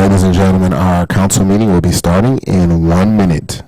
Ladies and gentlemen, our council meeting will be starting in 1 minute.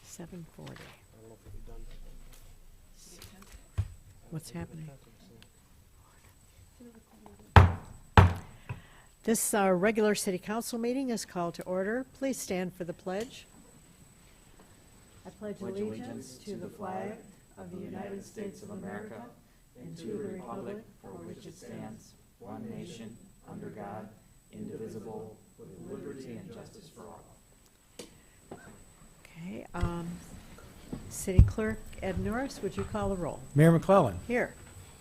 $7:40. What's happening? This regular city council meeting is called to order. Please stand for the pledge. I pledge allegiance to the flag of the United States of America and to the republic for which it stands, one nation, under God, indivisible, with liberty and justice for all. Okay. City Clerk Ed Norris, would you call the roll? Mayor McClellan. Here.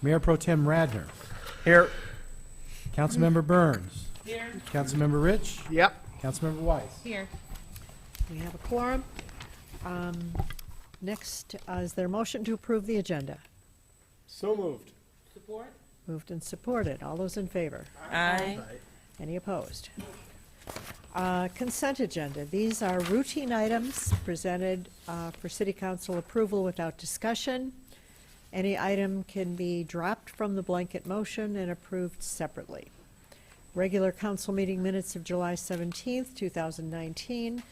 Mayor Pro Tem Radner. Here. Councilmember Burns. Here. Councilmember Rich. Yep. Councilmember Weiss. Here. We have a quorum. Next, is there a motion to approve the agenda? So moved. Support? Moved and supported. All those in favor? Aye. Any opposed? Consent agenda. These are routine items presented for city council approval without discussion. Any item can be dropped from the blanket motion and approved separately. Regular council meeting minutes of July 17th, 2019.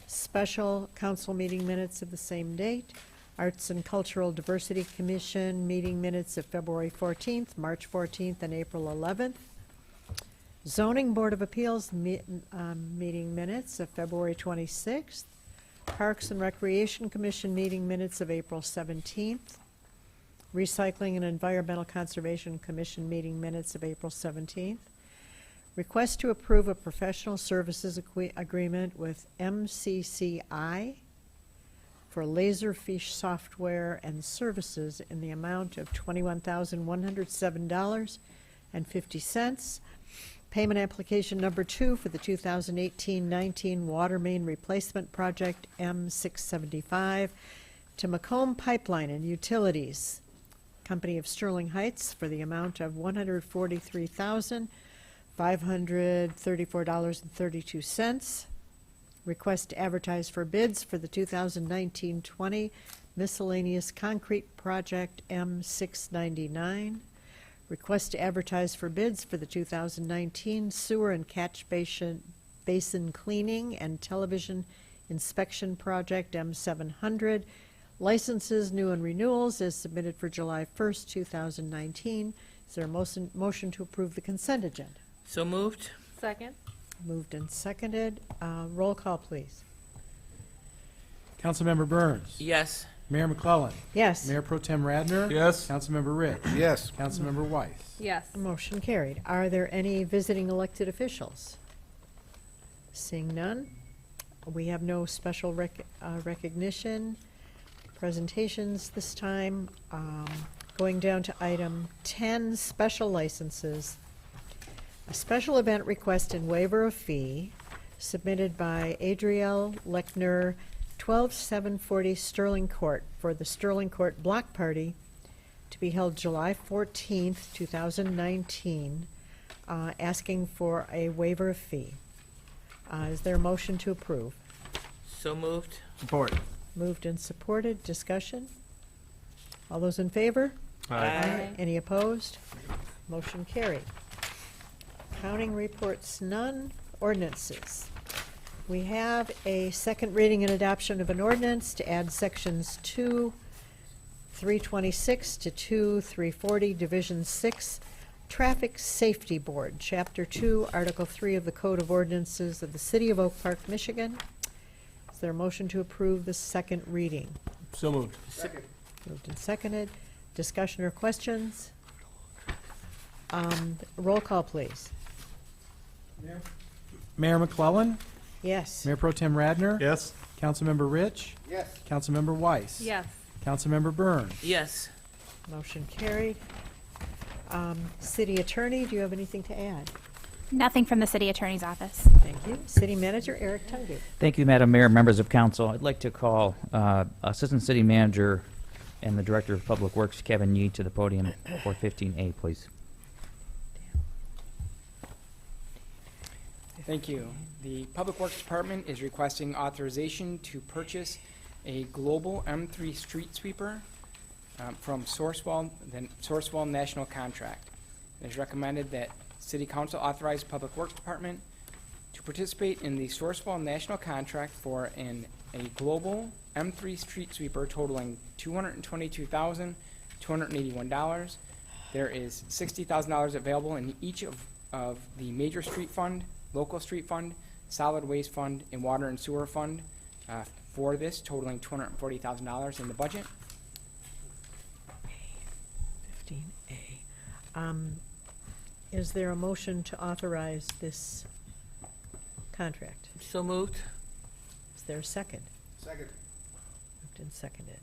Special council meeting minutes of the same date. Arts and Cultural Diversity Commission meeting minutes of February 14th, March 14th, and April 11th. Zoning Board of Appeals meeting minutes of February 26th. Parks and Recreation Commission meeting minutes of April 17th. Recycling and Environmental Conservation Commission meeting minutes of April 17th. Request to approve a professional services agreement with MCCI for Laserfish software and services in the amount of $21,107.50. Payment application number 2 for the 2018-19 water main replacement project M675 to Macomb Pipeline and Utilities, Company of Sterling Heights, for the amount of $143,534.32. Request to advertise for bids for the 2019-20 miscellaneous concrete project M699. Request to advertise for bids for the 2019 sewer and catch basin cleaning and television inspection project M700. Licenses, new and renewals, is submitted for July 1st, 2019. Is there a motion to approve the consent agenda? So moved. Second. Moved and seconded. Roll call, please. Councilmember Burns. Yes. Mayor McClellan. Yes. Mayor Pro Tem Radner. Yes. Councilmember Rich. Yes. Councilmember Weiss. Yes. Motion carried. Are there any visiting elected officials? Seeing none, we have no special recognition presentations this time. Going down to item 10, special licenses. A special event request and waiver of fee submitted by Adriel Lechner, 12740 Sterling Court, for the Sterling Court Block Party to be held July 14th, 2019, asking for a waiver of fee. Is there a motion to approve? So moved. Support. Moved and supported. Discussion? All those in favor? Any opposed? Motion carried. Counting reports none. Ordinances. We have a second reading and adoption of an ordinance to add sections 2-326 to 2-340, Division 6, Traffic Safety Board, Chapter 2, Article 3 of the Code of Ordinances of the City of Oak Park, Michigan. Is there a motion to approve the second reading? So moved. Moved and seconded. Discussion or questions? Roll call, please. Mayor McClellan, Yes. Mayor Pro Tem Radner. Yes. Councilmember Rich. Yes. Councilmember Weiss. Yes. Councilmember Burns. Yes. Motion carried. City Attorney, do you have anything to add? Nothing from the city attorney's office. Thank you. City Manager Eric Tungu. Thank you, Madam Mayor, members of council. I'd like to call Assistant City Manager and the Director of Public Works, Kevin Yee, to the podium for 15A, please. Thank you. The Public Works Department is requesting authorization to purchase a global M3 street sweeper from Sourcewell, the Sourcewell National Contract. It is recommended that City Council authorize Public Works Department to participate in the Sourcewell National Contract for a global M3 street sweeper totaling $222,281. There is $60,000 available in each of the major street fund, local street fund, solid waste fund, and water and sewer fund for this, totaling $240,000 in the budget. 15A. Is there a motion to authorize this contract? So moved. Is there a second? Second. Moved and seconded.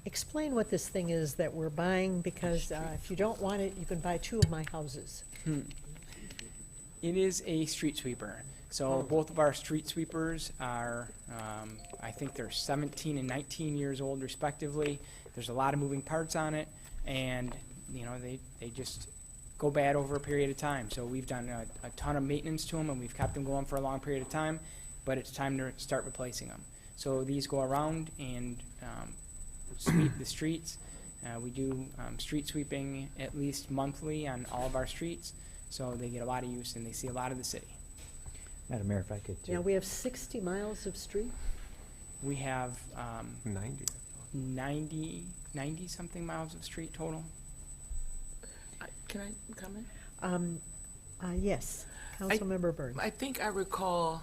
Explain what this thing is that we're buying, because if you don't want it, you can buy 2 of my houses. It is a street sweeper. So both of our street sweepers are, I think they're 17 and 19 years old respectively. There's a lot of moving parts on it, and they just go bad over a period of time. So we've done a ton of maintenance to them, and we've kept them going for a long period of time, but it's time to start replacing them. So these go around and sweep the streets. We do street sweeping at least monthly on all of our streets, so they get a lot of use and they see a lot of the city. Madam Mayor, if I could, Now, we have 60 miles of street. We have 90. 90 something miles of street total. Can I comment? Yes. Councilmember Burns. I think I recall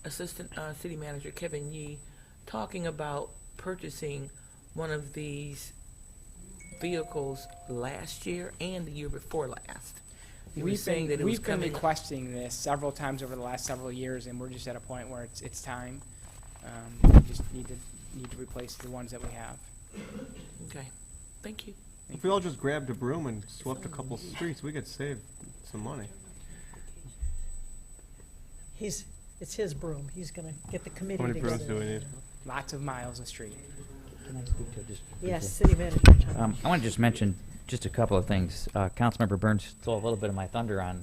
Assistant City Manager Kevin Yee talking about purchasing one of these vehicles last year and the year before last. He was saying that it was We've been coming. requesting this several times over the last several years, and we're just at a point where it's time. We just need to replace the ones that we have. Okay. Thank you. If we all just grabbed a broom and swept a couple streets, we could save some money. It's his broom. He's going to get the committee How many together. brooms do we need? Lots of miles of street. can I speak to just Yes, briefly? City Manager Tungu. I want to just mention just a couple of things. Councilmember Burns stole a little bit of my thunder on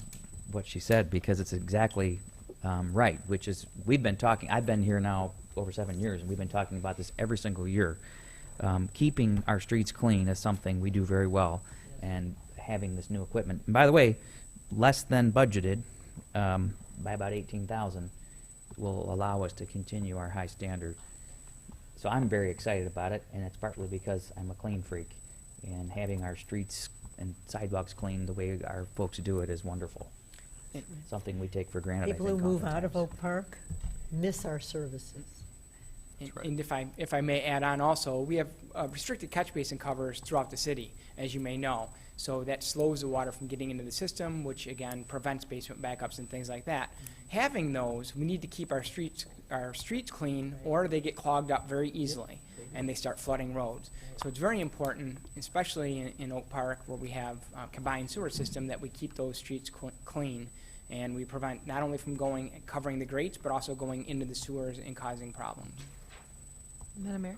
what she said, because it's exactly right, which is I've been here now over 7 years, and we've been talking about this every single year. Keeping our streets clean is something we do very well, and having this new equipment. And by the way, less than budgeted by about $18,000 will allow us to continue our high standard. So I'm very excited about it, and it's partly because I'm a clean freak, and having our streets and sidewalks clean the way our folks do it is wonderful. Something we take for granted, I think, People who move out of oftentimes. Oak Park miss our services. And if I may add on also, we have restricted catch basin covers throughout the city, as you may know. So that slows the water from getting into the system, which again prevents basement backups and things like that. Having those, we need to keep our streets clean, or they get clogged up very easily and they start flooding roads. So it's very important, especially in Oak Park, where we have combined sewer system, that we keep those streets clean, and we prevent not only from covering the grates, but also going into the sewers and causing problems. Madam Mayor?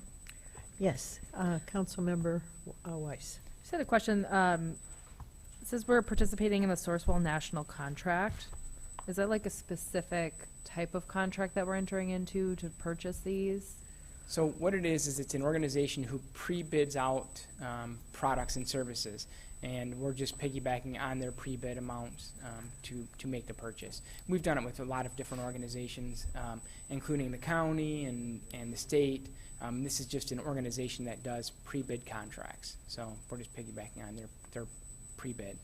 Yes, Councilmember Weiss. Just had a question. says we're participating in the Sourcewell National Contract. Is that like a specific type of contract that we're entering into to purchase these? So what it is it's an organization who pre-bids out products and services, and we're just piggybacking on their pre-bid amounts to make the purchase. We've done it with a lot of different organizations, including the county and the state. This is just an organization that does pre-bid contracts, so we're just piggybacking on their pre-bid.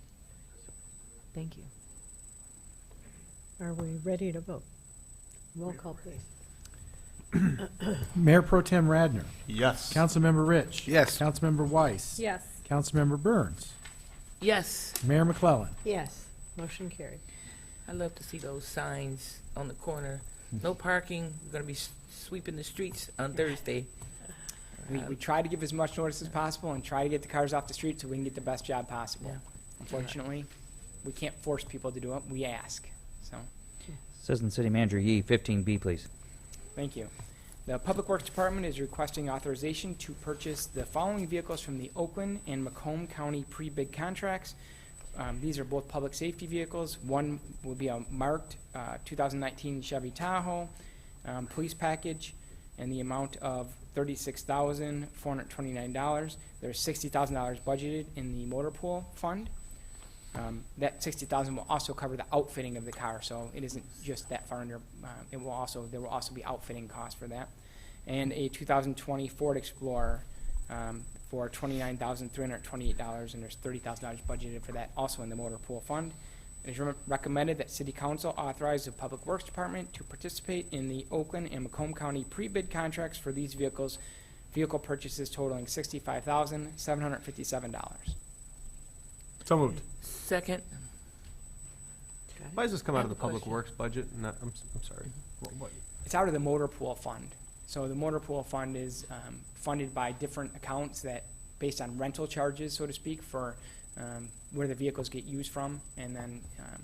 Thank you. Are we ready to vote? Roll call, please. Mayor Pro Tem Radner. Yes. Councilmember Rich. Yes. Councilmember Weiss. Yes. Councilmember Burns. Yes, Mayor McClellan. Yes, motion carried. I love to see those signs on the corner. No parking, we're gonna be sweeping the streets on Thursday. We try to give as much notice as possible and try to get the cars off the street so we can get the best job possible. Yeah. Unfortunately, we can't force people to do it. We ask. So, Assistant City Manager Yee, 15B, please. thank you. The Public Works Department is requesting authorization to purchase the following vehicles from the Oakland and Macomb County pre-bid contracts. These are both public safety vehicles. One will be a marked 2019 Chevy Tahoe police package in the amount of $36,429. There's $60,000 budgeted in the motor pool fund. That $60,000 will also cover the outfitting of the car, so it isn't just that far under. There will also be outfitting costs for that, and a 2020 Ford Explorer for $29,328, and there's $30,000 budgeted for that also in the motor pool fund. It is recommended that City Council authorize the Public Works Department to participate in the Oakland and Macomb County pre-bid contracts for these vehicles. Vehicle purchases totaling $65,757. So moved. Second, Why does this come I out of have the a public question. works budget? Not, I'm sorry. What? It's out of the motor pool fund. So the motor pool fund is funded by different accounts that, based on rental charges, so to speak, for where the vehicles get used from, and then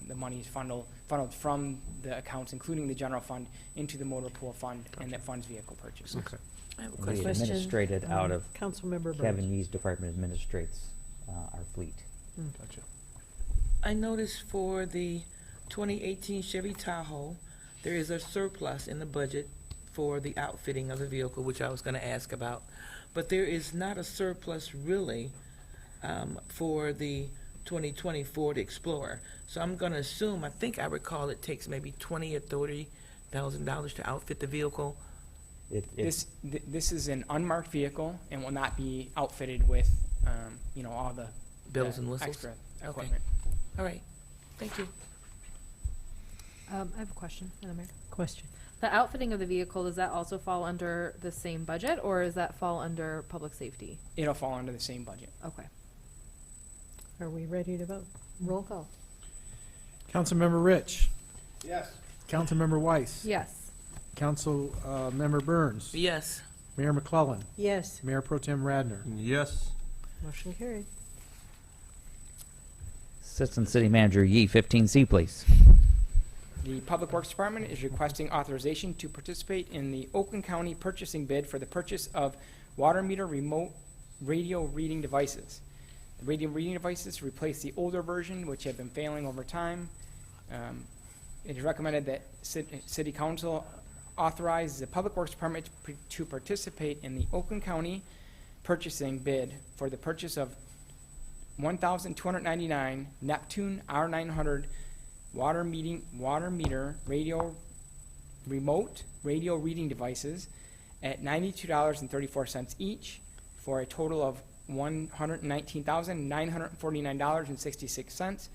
the money is funneled from the accounts, including the general fund, into the motor pool fund, and that funds vehicle purchases. Okay. I have a We question. Question, administrated out of Councilmember Burns. Kevin Yee's department administrates our fleet. Gotcha. I noticed for the 2018 Chevy Tahoe, there is a surplus in the budget for the outfitting of the vehicle, which I was going to ask about. But there is not a surplus really for the 2020 Ford Explorer. So I'm going to assume, I think I recall it takes maybe $20,000 or $30,000 to outfit the vehicle. This is an unmarked vehicle and will not be outfitted with, all the Bells and whistles? extra Okay. equipment. All right, thank you. I have a question, Madam Mayor. Question. The outfitting of the vehicle, does that also fall under the same budget, or does that fall under public safety? It'll fall under the same budget. Okay. Are we ready to vote? Roll call. Councilmember Rich. Yes. Councilmember Weiss. Yes. Councilmember Burns. Yes, Mayor McClellan. Yes, Mayor Pro Tem Radner. Yes. motion carried. Assistant City Manager Yee, 15C, please. The Public Works Department is requesting authorization to participate in the Oakland County purchasing bid for the purchase of water meter remote radio reading devices. The radio reading devices replace the older version, which have been failing over time. It is recommended that City Council authorize the Public Works Department to participate in the Oakland County purchasing bid for the purchase of 1,299 Neptune R900 water meter remote radio reading devices at $92.34 each, for a total of $119,949.66.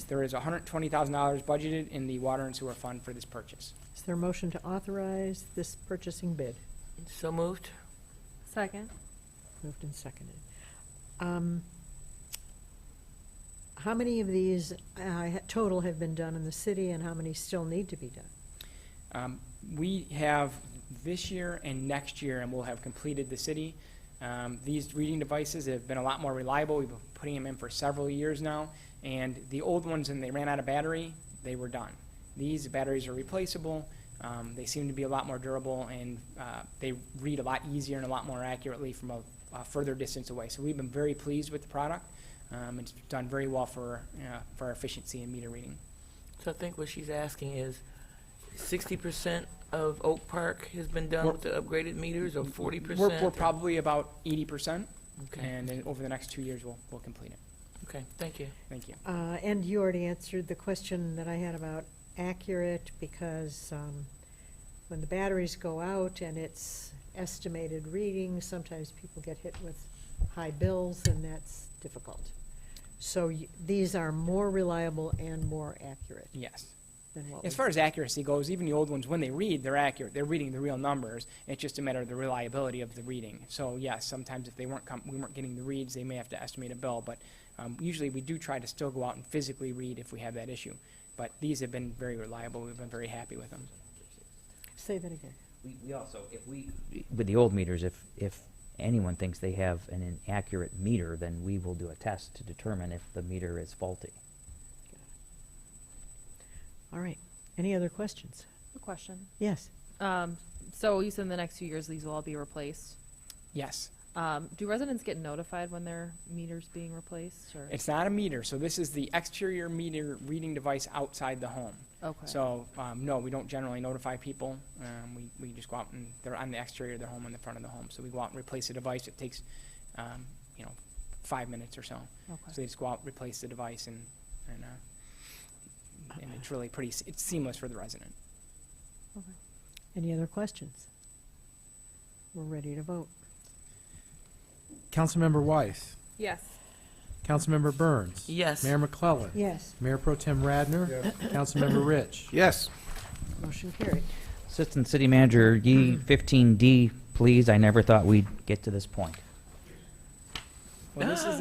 There is $120,000 budgeted in the water and sewer fund for this purchase. Is there a motion to authorize this purchasing bid? so moved. Second. Moved and seconded. How many of these total have been done in the city, and how many still need to be done? We have this year and next year, and we'll have completed the city. These reading devices have been a lot more reliable. We've been putting them in for several years now, and the old ones, when they ran out of battery, they were done. These batteries are replaceable. They seem to be a lot more durable, and they read a lot easier and a lot more accurately from a further distance away. So we've been very pleased with the product. It's done very well for our efficiency in meter reading. So I think what she's asking is 60% of Oak Park has been done with the upgraded meters, or 40%? We're probably about 80%, Okay, and then over the next 2 years, we'll complete it. okay, thank you. Thank you. And you already answered the question that I had about accurate, because when the batteries go out and it's estimated reading, sometimes people get hit with high bills, and that's difficult. So these are more reliable and more accurate Yes. than what As we. far as accuracy goes, even the old ones, when they read, they're accurate. They're reading the real numbers. It's just a matter of the reliability of the reading. So yes, sometimes if we weren't getting the reads, they may have to estimate a bill. But usually we do try to still go out and physically read if we have that issue. But these have been very reliable. We've been very happy with them. Say that again. We also, with the old meters, if anyone thinks they have an inaccurate meter, then we will do a test to determine if the meter is faulty. All right. Any other questions? A question. Yes. So you said in the next few years these will all be replaced. Yes. Do residents get notified when their meter's being replaced, or? It's not a meter. So this is the exterior meter reading device outside the home. Okay. So, no, we don't generally notify people. We just go out and they're on the exterior of their home, on the front of the home. So we go out and replace the device. It takes, 5 minutes or so. Okay. So they just go out, replace the device, and it's really it's seamless for the resident. Okay. Any other questions? We're ready to vote. Councilmember Weiss. Yes. Councilmember Burns. Yes. Mayor McClellan. Yes. Mayor Pro Tem Radner. Councilmember Rich. Yes. Motion carried. Assistant City Manager, Yee, 15D, please. I never thought we'd get to this point. Well, this is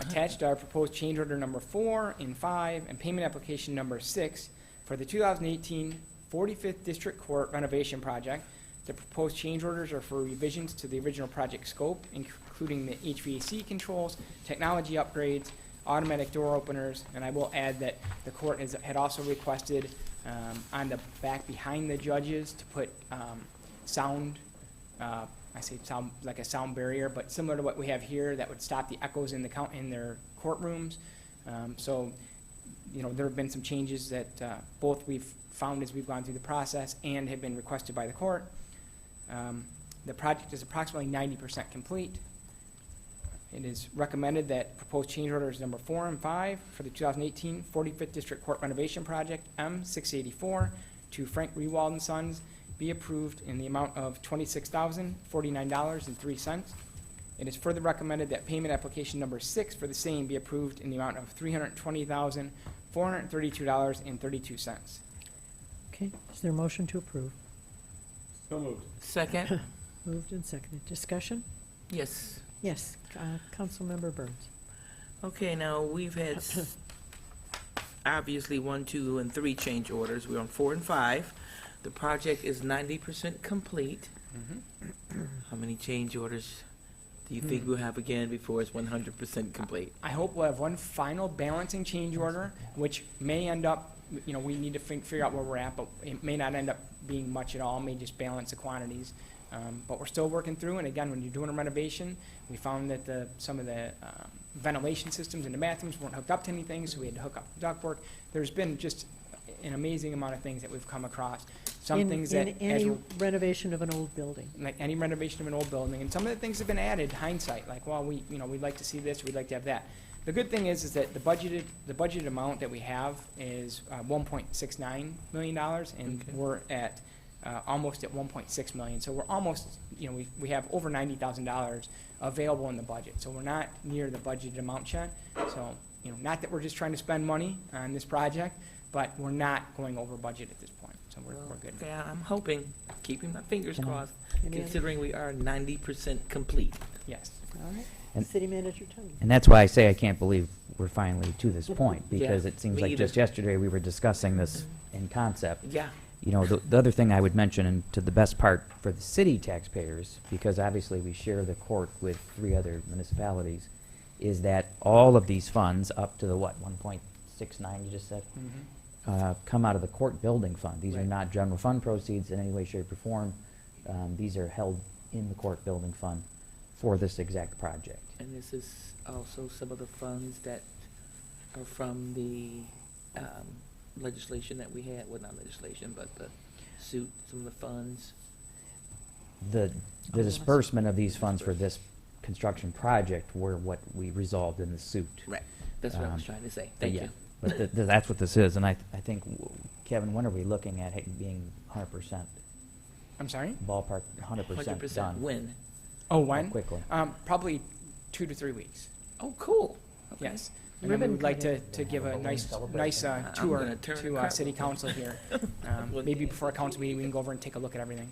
attached to our proposed change order number 4 and 5 and payment application number 6 for the 2018 45th District Court renovation project. The proposed change orders are for revisions to the original project scope, including the HVAC controls, technology upgrades, automatic door openers, and I will add that the court had also requested on the back behind the judges to put sound, I say sound like a sound barrier, but similar to what we have here that would stop the echoes in their courtrooms. So, there have been some changes that both we've found as we've gone through the process and have been requested by the court. The project is approximately 90% complete. It is recommended that proposed change orders number 4 and 5 for the 2018 45th District Court renovation project M684 to Frank Rewald and Sons be approved in the amount of $26,049.03. It is further recommended that payment application number 6 for the same be approved in the amount of $320,432.32. Okay. Is there a motion to approve? So moved. Second? Moved and seconded. Discussion? Yes. Yes. Councilmember Burns. Okay, now we've had obviously 1, 2, and 3 change orders. We're on 4 and 5. The project is 90% complete. How many change orders do you think we'll have again before it's 100% complete? I hope we'll have one final balancing change order, which may end up, we need to figure out where we're at, but it may not end up being much at all, may just balance the quantities. But we're still working through, and again, when you're doing a renovation, we found that some of the ventilation systems in the bathrooms weren't hooked up to anything, so we had to hook up ductwork. There's been just an amazing amount of things that we've come across. Some things that, In any renovation of an old building. like any renovation of an old building, and some of the things have been added hindsight, like, well, we'd like to see this, we'd like to have that. The good thing is that the budgeted amount that we have is $1.69 million, and Okay. we're at almost at 1.6 million. So we're almost, we have over $90,000 available in the budget. So we're not near the budgeted amount yet. So, not that we're just trying to spend money on this project, but we're not going over budget at this point. So we're good. Okay, I'm hoping, keeping my fingers crossed, Any other- considering we are 90% complete. Yes. All right. And- City Manager Tony. And that's why I say I can't believe we're finally to this point, because Yeah, it seems me like either. just yesterday we were discussing this in concept. Yeah. The other thing I would mention, and to the best part for the city taxpayers, because obviously we share the court with 3 other municipalities, is that all of these funds, up to the 1.69 you just said, come out of the court building fund. These are Right. not general fund proceeds in any way, shape, or form. These are held in the court building fund for this exact project. And this is also some of the funds that are from the legislation that we had, well, not legislation, but the suit, some of the funds. The disbursement of these funds for this construction project were what we resolved in the suit. Right. That's what I was trying to say. Thank you. But that's what this is, and I think, Kevin, when are we looking at it being 100%, I'm sorry? ballpark 100% 100% done? when? Oh, How when? quickly? Probably 2 to 3 weeks. Oh, cool. Okay. Yes. And then we would like to give a Balloon nice celebration. tour gonna turn the to crowd. city council here. Maybe before a council meeting, we can go over and take a look at everything,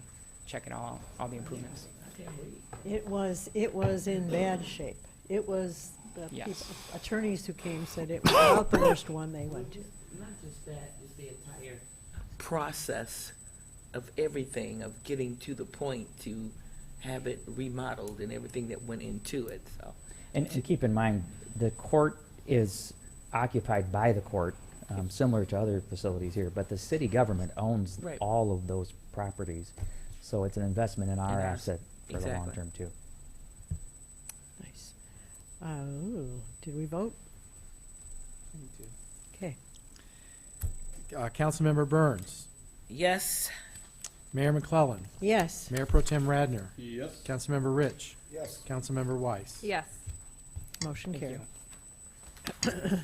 check it all the improvements. I can't believe. It was in bad shape. It was, the Yes. people- attorneys who came said it was about the worst one they went to. Not just that, just the entire process of everything, of getting to the point to have it remodeled and everything that went into it, so. And keep in mind, the court is occupied by the court, similar to other facilities here, but the city government owns Right. all of those properties. So it's an investment in our In our- asset for the long exactly. term, too. Nice. Did we vote? Okay. Councilmember Burns, Yes, Mayor McClellan, Yes. Mayor Pro Tem Radner, Yes. Councilmember Rich, Yes. Councilmember Weiss. Yes. Motion Thank carried. you.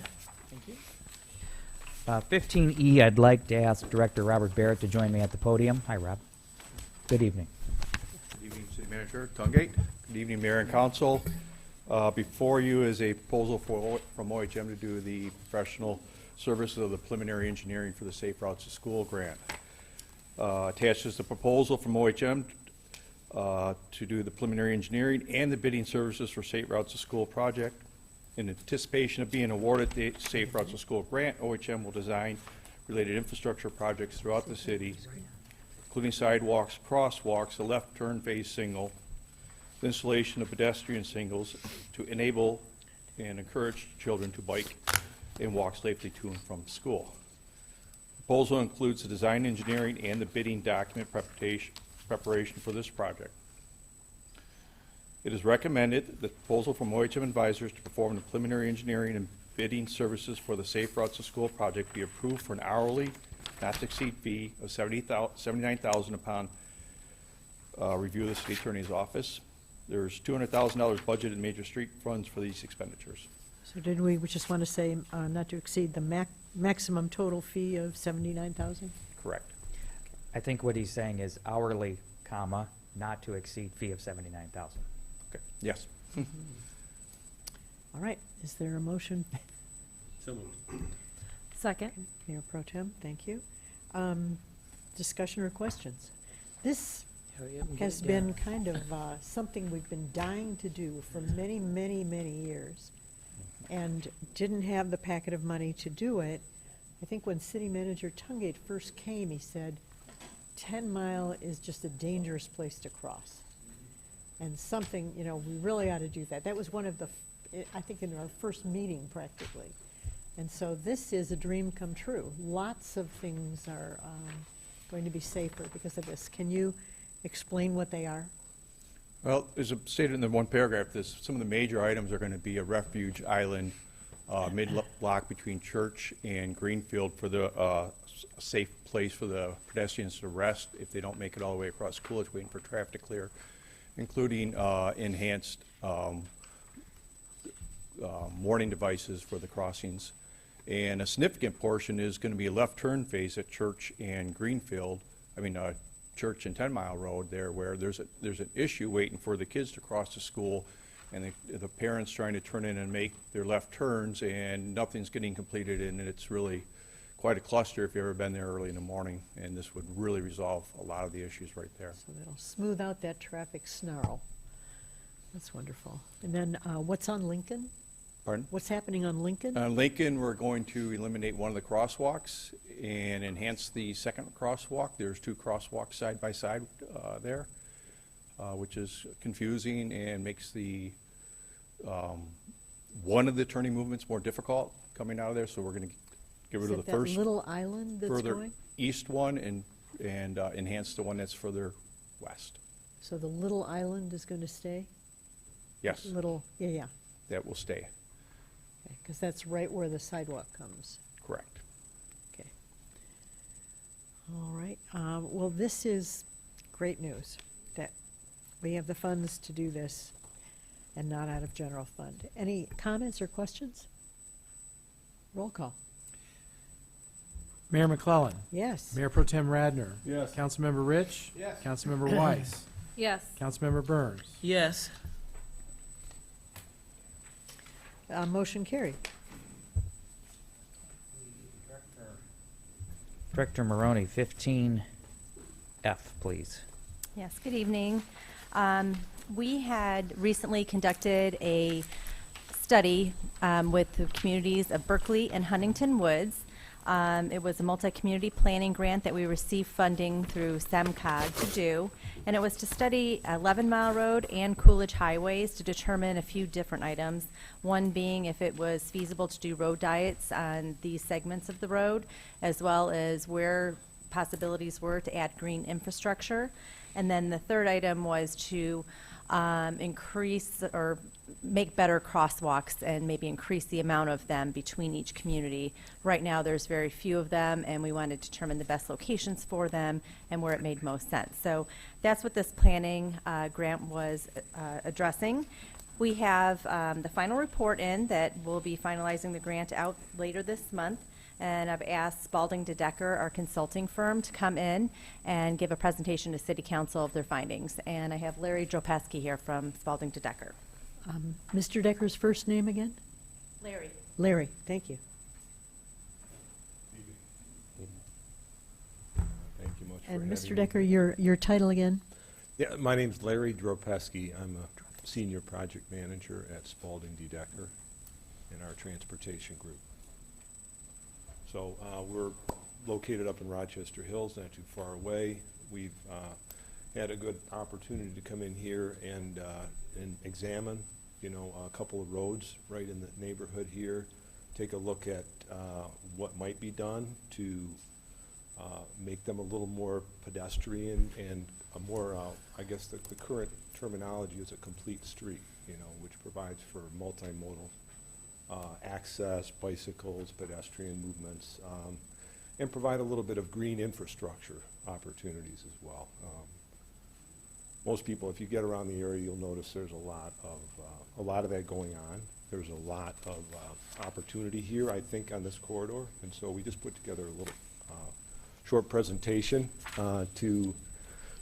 Thank you. 15E, I'd like to ask Director Robert Barrett to join me at the podium. Hi, Rob. Good evening. Good evening, City Manager Tungate. Good evening, Mayor and Council. Before you is a proposal from OHM to do the professional services of the preliminary engineering for the Safe Routes to School grant. Attached is the proposal from OHM to do the preliminary engineering and the bidding services for Safe Routes to School project. In anticipation of being awarded the Safe Routes to School grant, OHM will design related infrastructure projects throughout the city, including sidewalks, crosswalks, a left turn phase signal, the installation of pedestrian signals to enable and encourage children to bike and walk safely to and from school. Proposal includes the design, engineering, and the bidding document preparation for this project. It is recommended that the proposal from OHM advisors to perform the preliminary engineering and bidding services for the Safe Routes to School project be approved for an hourly, not to exceed fee of $79,000 upon review of the city attorney's office. There's $200,000 budgeted in major street funds for these expenditures. So did we just want to say not to exceed the maximum total fee of $79,000? Correct. I think what he's saying is hourly, comma, not to exceed fee of $79,000. Okay. Yes. All right. Is there a motion? So moved. Second. Mayor Pro Tem, thank you. Discussion or questions? This hurry up and get has it been done. kind of something we've been dying to do for many, many, many years, and didn't have the packet of money to do it. I think when City Manager Tungate first came, he said, 10 Mile is just a dangerous place to cross. And something, we really ought to do that. That was one of the, I think in our first meeting practically. And so this is a dream come true. Lots of things are going to be safer because of this. Can you explain what they are? Well, as stated in the one paragraph, some of the major items are going to be a refuge island mid-block between Church and Greenfield for the safe place for the pedestrians to rest if they don't make it all the way across Coolidge waiting for traffic to clear, including enhanced warning devices for the crossings. And a significant portion is going to be a left turn phase at Church and Greenfield, Church and 10 Mile Road there, where there's an issue waiting for the kids to cross to school, and the parents trying to turn in and make their left turns, and nothing's getting completed, and it's really quite a cluster if you've ever been there early in the morning, and this would really resolve a lot of the issues right there. So that'll smooth out that traffic snarl. That's wonderful. And then what's on Lincoln? Pardon? What's happening on Lincoln? On Lincoln, we're going to eliminate one of the crosswalks and enhance the second crosswalk. There's two crosswalks side by side there, which is confusing and makes the one of the turning movements more difficult coming out of there. So we're going to get rid of the Is it first that little island that's further going? east one and enhance the one that's further west. So the little island is going to stay? Yes, Little, yeah, that will stay, because that's right where the sidewalk comes. correct. Okay. All right. Well, this is great news, that we have the funds to do this and not out of general fund. Any comments or questions? Roll call. Mayor McClellan. Yes. Mayor Pro Tem Radner. Yes. Councilmember Rich. Yes. Councilmember Weiss. Yes. Councilmember Burns. Yes. Motion carried. Director Maroney, 15F, please. Yes, good evening. We had recently conducted a study with the communities of Berkeley and Huntington Woods. It was a multi-community planning grant that we received funding through SEMCOG to do, and it was to study 11 Mile Road and Coolidge Highways to determine a few different items, one being if it was feasible to do road diets on these segments of the road, as well as where possibilities were to add green infrastructure. And then the third item was to increase or make better crosswalks and maybe increase the amount of them between each community. Right now, there's very few of them, and we wanted to determine the best locations for them and where it made most sense. So that's what this planning grant was addressing. We have the final report in that we'll be finalizing the grant out later this month. And I've asked Spalding to Decker, our consulting firm, to come in and give a presentation to City Council of their findings. And I have Larry Dropaski here from Spalding to Decker. Mr. Decker's first name again? Larry. Larry, thank you. Thank you much for And having Mr. me. Decker, your title again? Yeah, my name's Larry Dropaski. I'm a senior project manager at Spalding D. Decker in our transportation group. So we're located up in Rochester Hills, not too far away. We've had a good opportunity to come in here and examine, a couple of roads right in the neighborhood here. Take a look at what might be done to make them a little more pedestrian and a more, I guess the current terminology is a complete street, which provides for multimodal access, bicycles, pedestrian movements, and provide a little bit of green infrastructure opportunities as well. Most people, if you get around the area, you'll notice there's a lot of that going on. There's a lot of opportunity here, I think, on this corridor, and so we just put together a little short presentation to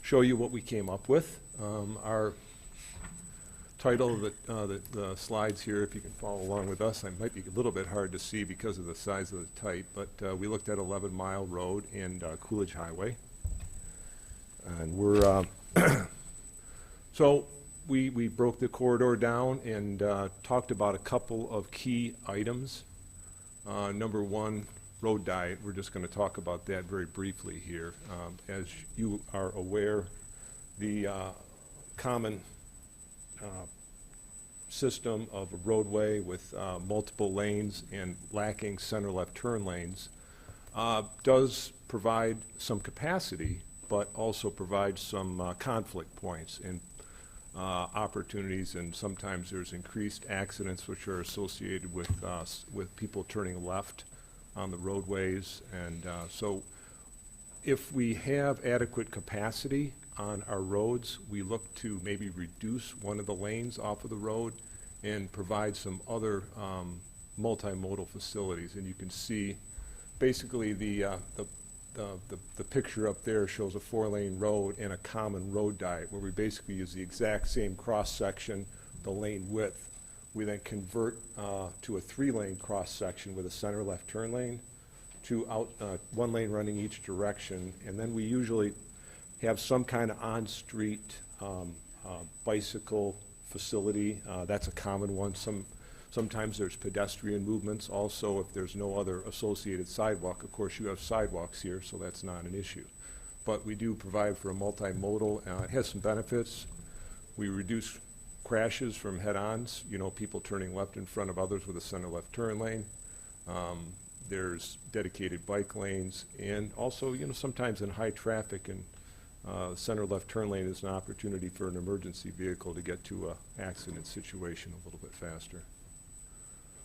show you what we came up with. Our title of the slides here, if you can follow along with us, it might be a little bit hard to see because of the size of the type, but we looked at 11 Mile Road and Coolidge Highway. And we're, so we broke the corridor down and talked about a couple of key items. Number one, road diet. We're just going to talk about that very briefly here. As you are aware, the common system of a roadway with multiple lanes and lacking center left turn lanes does provide some capacity, but also provides some conflict points and opportunities, and sometimes there's increased accidents which are associated with people turning left on the roadways. And so if we have adequate capacity on our roads, we look to maybe reduce one of the lanes off of the road and provide some other multimodal facilities. And you can see basically the picture up there shows a 4-lane road and a common road diet where we basically use the exact same cross section, the lane width. We then convert to a 3-lane cross section with a center left turn lane to one lane running each direction, and then we usually have some kind of on-street bicycle facility. That's a common one. Sometimes there's pedestrian movements also if there's no other associated sidewalk. Of course, you have sidewalks here, so that's not an issue. But we do provide for a multimodal. It has some benefits. We reduce crashes from head-ons, people turning left in front of others with a center left turn lane. There's dedicated bike lanes, and also, sometimes in high traffic and Center left turn lane is an opportunity for an emergency vehicle to get to a accident situation a little bit faster.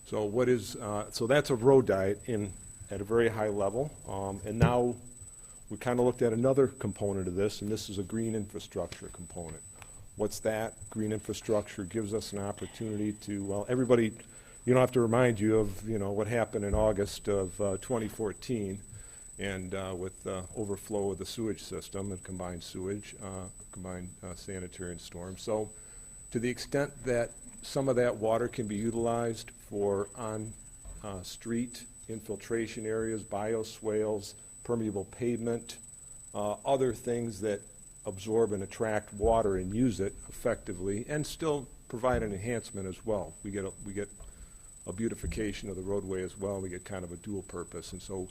So what is, so that's a road diet at a very high level. And now we kind of looked at another component of this, and this is a green infrastructure component. What's that? Green infrastructure gives us an opportunity to, well, everybody, you don't have to remind you of, what happened in August of 2014 and with overflow of the sewage system and combined sewage, combined sanitary and storm. So to the extent that some of that water can be utilized for on-street infiltration areas, bioswales, permeable pavement, other things that absorb and attract water and use it effectively, and still provide an enhancement as well. We get a beautification of the roadway as well. We get kind of a dual purpose, and so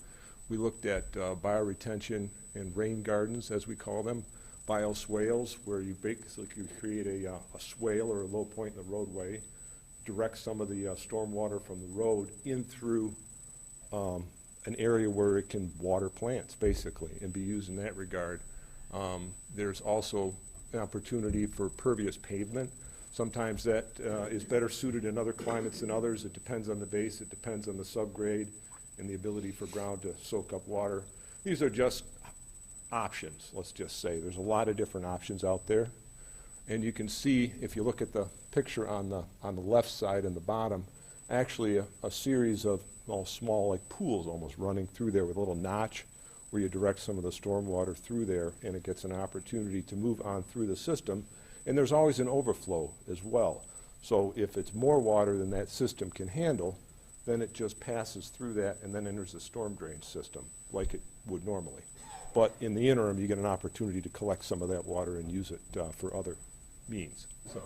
we looked at bioretention and rain gardens, as we call them, bioswales, where you basically create a swale or a low point in the roadway, direct some of the stormwater from the road in through an area where it can water plants, basically, and be used in that regard. There's also an opportunity for pervious pavement. Sometimes that is better suited in other climates than others. It depends on the base, it depends on the subgrade, and the ability for ground to soak up water. These are just options, let's just say. There's a lot of different options out there. And you can see, if you look at the picture on the left side and the bottom, actually a series of small, like pools almost, running through there with a little notch where you direct some of the storm water through there, and it gets an opportunity to move on through the system. And there's always an overflow as well. So if it's more water than that system can handle, then it just passes through that and then enters the storm drain system like it would normally. But in the interim, you get an opportunity to collect some of that water and use it for other means. So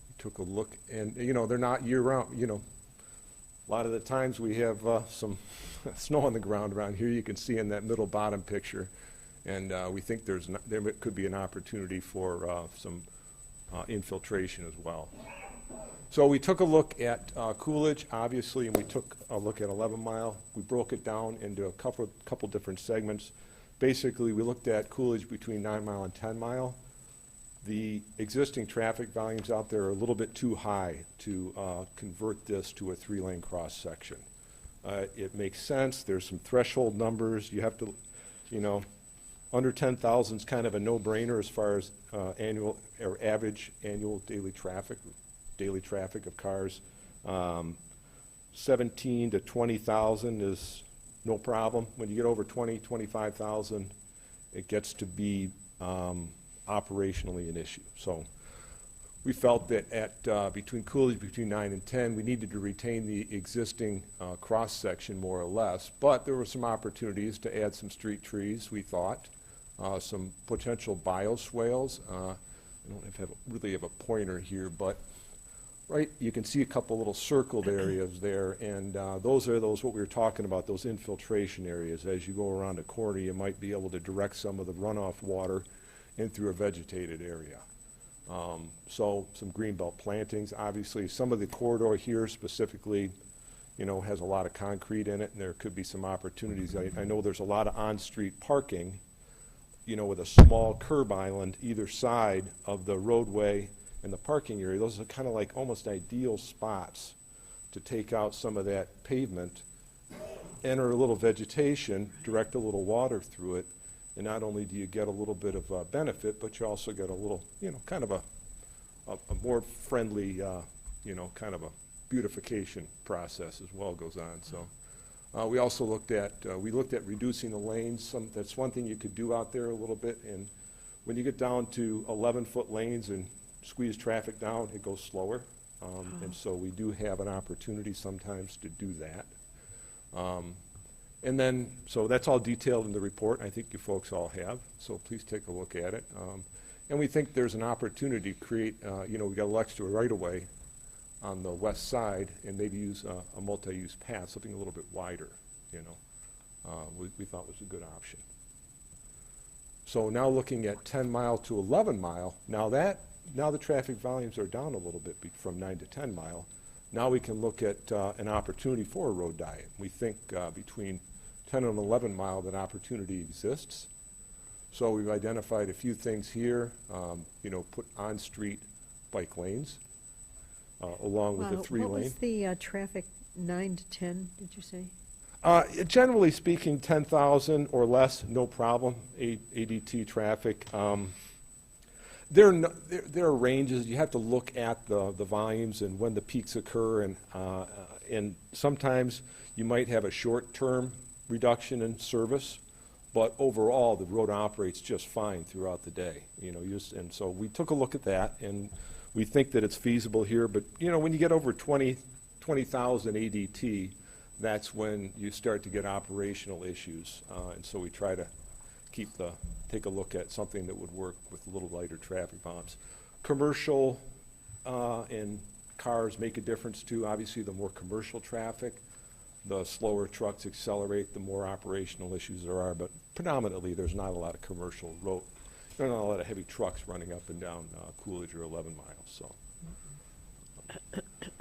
we took a look, and they're not year-round. A lot of the times we have some snow on the ground around here. You can see in that middle bottom picture, and we think there could be an opportunity for some infiltration as well. So we took a look at Coolidge, obviously, and we took a look at 11 Mile. We broke it down into a couple different segments. Basically, we looked at Coolidge between 9 Mile and 10 Mile. The existing traffic volumes out there are a little bit too high to convert this to a 3-lane cross section. It makes sense. There's some threshold numbers. You have to, under 10,000 is kind of a no-brainer as far as annual or average annual daily traffic of cars. 17 to 20,000 is no problem. When you get over 20, 25,000, it gets to be operationally an issue. So we felt that at between Coolidge, between 9 and 10, we needed to retain the existing cross section more or less, but there were some opportunities to add some street trees, we thought, some potential bioswales. I don't really have a pointer here, but right, you can see a couple little circled areas there, and those are what we were talking about, those infiltration areas. As you go around a corner, you might be able to direct some of the runoff water in through a vegetated area. So some greenbelt plantings. Obviously, some of the corridor here specifically, has a lot of concrete in it, and there could be some opportunities. I know there's a lot of on-street parking, with a small curb island either side of the roadway and the parking area. Those are kind of like almost ideal spots to take out some of that pavement, enter a little vegetation, direct a little water through it, and not only do you get a little bit of benefit, but you also get a little, kind of a more friendly, kind of a beautification process as well goes on. So we also looked at reducing the lanes. That's one thing you could do out there a little bit, and when you get down to 11-foot lanes and squeeze traffic down, it goes slower. And so we do have an opportunity sometimes to do that. And then, so that's all detailed in the report. I think you folks all have, so please take a look at it. And we think there's an opportunity to create, we got a little extra right-of-way on the west side, and maybe use a multi-use path, something a little bit wider, we thought was a good option. So now looking at 10 Mile to 11 Mile, now the traffic volumes are down a little bit from 9 to 10 Mile. Now we can look at an opportunity for a road diet. We think between 10 and 11 mile, that opportunity exists. So we've identified a few things here, put on-street bike lanes along with the What 3-lane. was the traffic, 9 to 10, did you say? Generally speaking, 10,000 or less, no problem, ADT traffic. There are ranges. You have to look at the volumes and when the peaks occur, and sometimes you might have a short-term reduction in service, but overall, the road operates just fine throughout the day. And so we took a look at that, and we think that it's feasible here. But when you get over 20,000 ADT, that's when you start to get operational issues. And so we try to take a look at something that would work with a little lighter traffic bombs. Commercial and cars make a difference too. Obviously, the more commercial traffic, the slower trucks accelerate, the more operational issues there are. But predominantly, there's not a lot of commercial road. There are not a lot of heavy trucks running up and down Coolidge or 11 miles.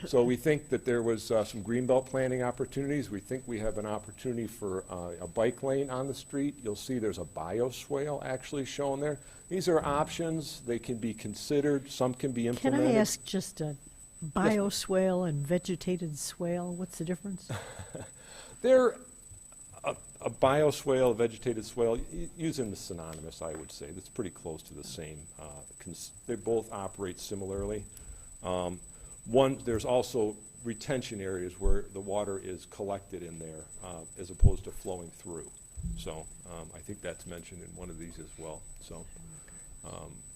So we think that there was some greenbelt planning opportunities. We think we have an opportunity for a bike lane on the street. You'll see there's a bioswale actually shown there. These are options. They can be considered. Some can be Can implemented. I ask just a bioswale and vegetated swale, what's the difference? They're a bioswale, a vegetated swale, using the synonymous, I would say. That's pretty close to the same. They both operate similarly. There's also retention areas where the water is collected in there as opposed to flowing through. So I think that's mentioned in one of these as well. So,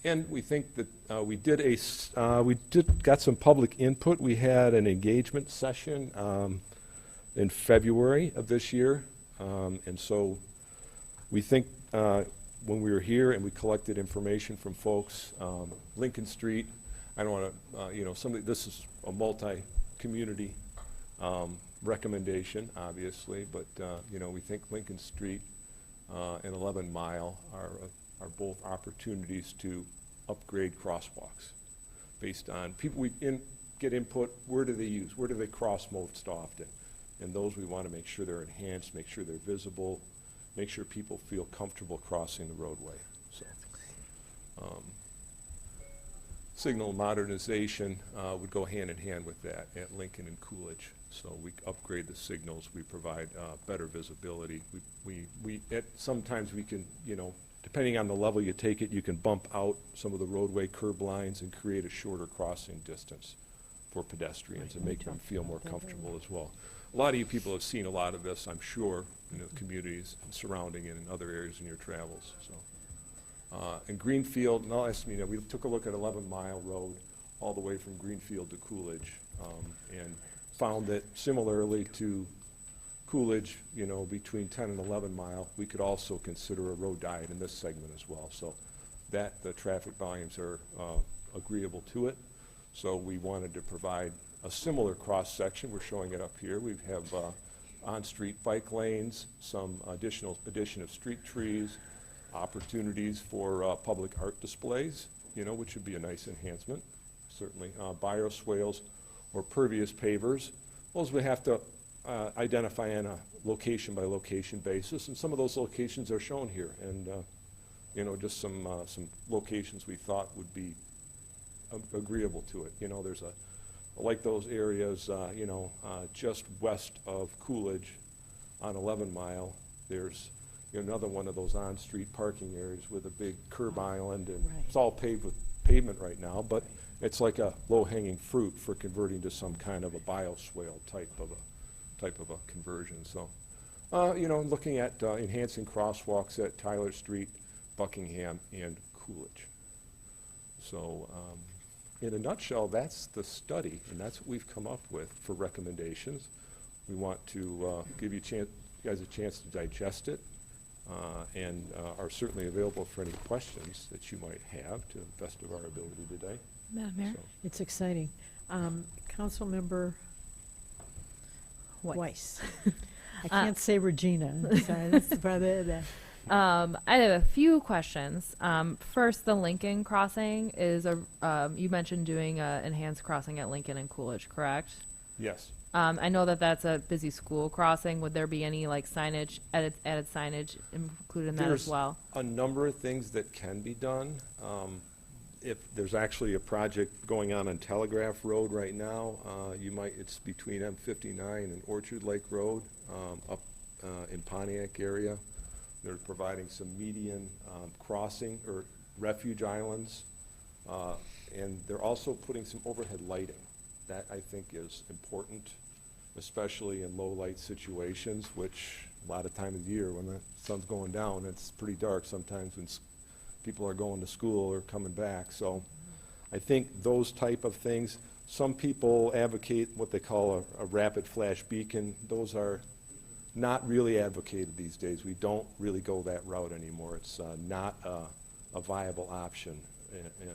and we think that we got some public input. We had an engagement session in February of this year, and so we think when we were here and we collected information from folks, Lincoln Street. I don't want to, this is a multi-community recommendation, obviously, but, we think Lincoln Street and 11 Mile are both opportunities to upgrade crosswalks based on people. We get input, where do they use, where do they cross most often? And those we want to make sure they're enhanced, make sure they're visible, make sure people feel comfortable crossing the roadway. So. Signal modernization would go hand in hand with that at Lincoln and Coolidge. So we upgrade the signals, we provide better visibility. Sometimes we can, depending on the level you take it, you can bump out some of the roadway curb lines and create a shorter crossing distance for pedestrians and make them feel more comfortable as well. A lot of you people have seen a lot of this, I'm sure, in the communities surrounding it and other areas in your travels. So. In Greenfield, and I'll ask, we took a look at 11 Mile Road all the way from Greenfield to Coolidge and found that similarly to Coolidge, between 10 and 11 Mile, we could also consider a road diet in this segment as well. So that the traffic volumes are agreeable to it. So we wanted to provide a similar cross-section. We're showing it up here. We have on-street bike lanes, some addition of street trees, opportunities for public art displays, which would be a nice enhancement, certainly. Bioswales or pervious pavers. Those we have to identify on a location-by-location basis, and some of those locations are shown here. And, just some locations we thought would be agreeable to it. There's like those areas, just west of Coolidge on 11 Mile, there's another one of those on-street parking areas with a big curb island, and it's all paved with pavement right now, but it's like a low-hanging fruit for converting to some kind of a bioswale type of a conversion. So, looking at enhancing crosswalks at Tyler Street, Buckingham, and Coolidge. So, in a nutshell, that's the study, and that's what we've come up with for recommendations. We want to give you guys a chance to digest it. And are certainly available for any questions that you might have to the best of our ability today. Madam Mayor? So, It's exciting. Councilmember Weiss. I can't say Regina. Sorry, that's probably that. I have a few questions. First, the Lincoln crossing is you mentioned doing an enhanced crossing at Lincoln and Coolidge, correct? yes. I know that that's a busy school crossing. Would there be any like signage, added signage included in that as well? A number of things that can be done. If there's actually a project going on Telegraph Road right now, it's between M59 and Orchard Lake Road, up in Pontiac area. They're providing some median crossing or refuge islands, and they're also putting some overhead lighting. That I think is important, especially in low light situations, which a lot of time of the year when the sun's going down, it's pretty dark sometimes when people are going to school or coming back. So I think those type of things. Some people advocate what they call a rapid flash beacon. Those are not really advocated these days. We don't really go that route anymore. It's not a viable option